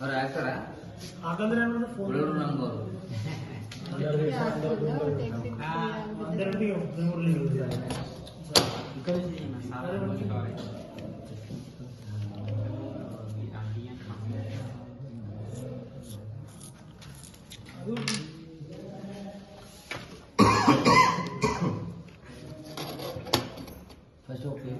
और एक्टर है आगंद्रे phone number అందరికీ మెమొరీ ఇక్కడ फर्स्ट ओके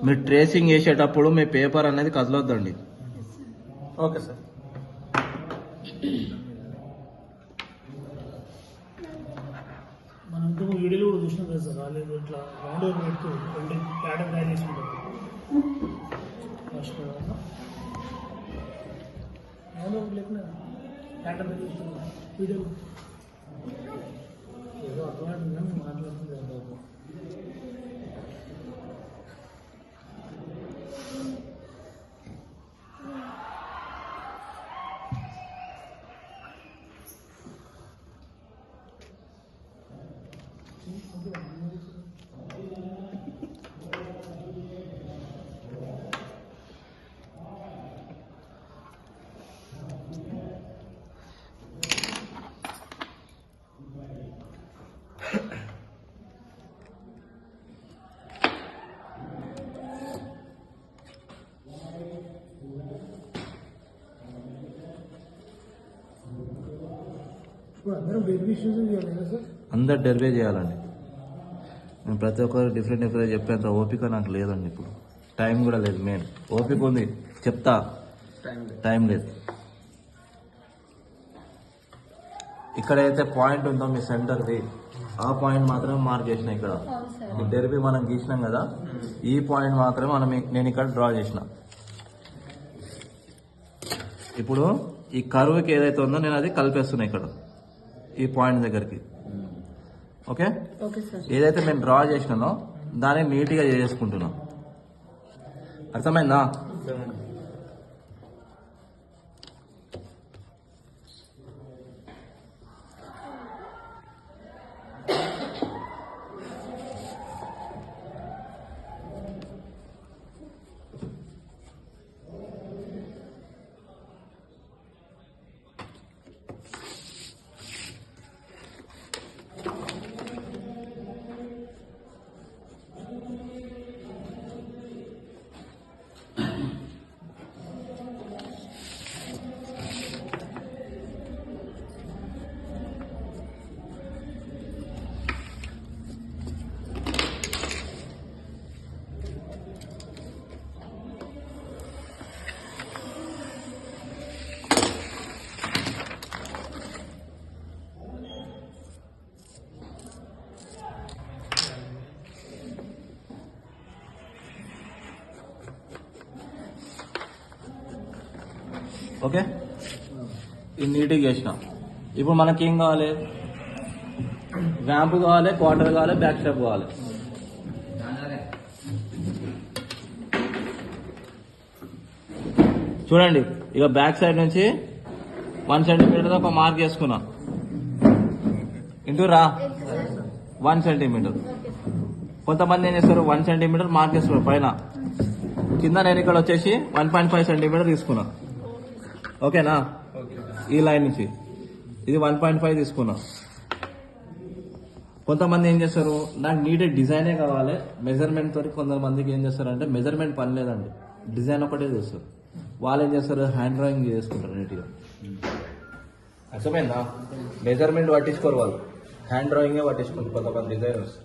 మీరు ట్రేసింగ్ చేసేటప్పుడు మీ పేపర్ అనేది కదలొద్దండి. Okay sir. మనం ఇంతకు వీడియోలో కూడా చూసినాం కదా సార్, వాళ్ళు ఇట్లా రౌండ్ ఓవర్ పెడుతూ ప్యాటర్న్ తయారు చేసుకుంటారు. ఫస్ట్ రౌండ్ ఓవర్ లేకుండా ప్యాటర్న్ తయారు చేసుకుంటారు వీడియో. ఏదో అర్థమైందని మాట్లాడుతుంది బాబు. అందరు డెలివరీ చేయాలండి. నేను ప్రతి ఒక్కరు డిఫరెంట్ చెప్పేంత ఓపిక నాకు లేదండి. ఇప్పుడు టైం కూడా లేదు. మెయిన్ ఓపిక ఉంది, చెప్తా, టైం లేదు. ఇక్కడైతే పాయింట్ ఉందో మీ సెంటర్ది, ఆ పాయింట్ మాత్రమే మార్క్ చేసిన. ఇక్కడ డెరిపీ మనం గీసినాం కదా, ఈ పాయింట్ మాత్రమే నేను ఇక్కడ డ్రా చేసిన. ఇప్పుడు ఈ కర్వ్కి ఏదైతే ఉందో నేను అది కలిపేస్తున్నా ఇక్కడ ఈ పాయింట్ దగ్గరికి. ఓకే, ఏదైతే నేను డ్రా చేసినానో దాన్ని నీట్గా చేసుకుంటున్నా. అర్థమైందా? ఓకే, ఇది నీట్గా చేసిన. ఇప్పుడు మనకి ఏం కావాలి? ర్యాంప్ కావాలి, క్వార్టర్ కావాలి, బ్యాక్ స్టెప్ కావాలి. చూడండి, ఇక బ్యాక్ సైడ్ నుంచి 1 సెంటీమీటర్ ఒక మార్క్ చేసుకున్నా. ఇంటూ రా 1 సెంటీమీటర్. కొంతమంది ఏం చేస్తారు, 1 సెంటీమీటర్ మార్క్ చేస్తారు పైన. కింద నేను ఇక్కడ వచ్చేసి 1.5 సెంటీమీటర్ తీసుకున్నా. ఓకేనా? ఈ లైన్ నుంచి ఇది 1.5 తీసుకున్నా. కొంతమంది ఏం చేస్తారు, నాకు నీట్ డిజైనే కావాలి మెజర్మెంట్ తోటి. కొంతమందికి ఏం చేస్తారంటే మెజర్మెంట్ పని లేదండి, డిజైన్ ఒకటే చేస్తారు. వాళ్ళు ఏం చేస్తారు, హ్యాండ్ డ్రాయింగ్ చేసుకుంటారు నీట్గా. అర్థమైందా? మెజర్మెంట్ పట్టించుకోరు వాళ్ళు, హ్యాండ్ డ్రాయింగే పట్టించుకుంటారు కొంతమంది డిజైనర్స్.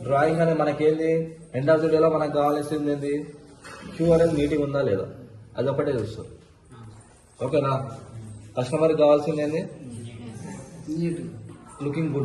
డ్రాయింగ్ అనేది మనకేంది, ఎండ్ ఆఫ్ ది డేలో మనకు కావాల్సింది ఏంది, క్యూ అనేది నీట్గా ఉందా లేదా, అది ఒకటే చూస్తారు. ఓకేనా? కస్టమర్కి కావాల్సింది ఏంది, లుకింగ్ గుడ్.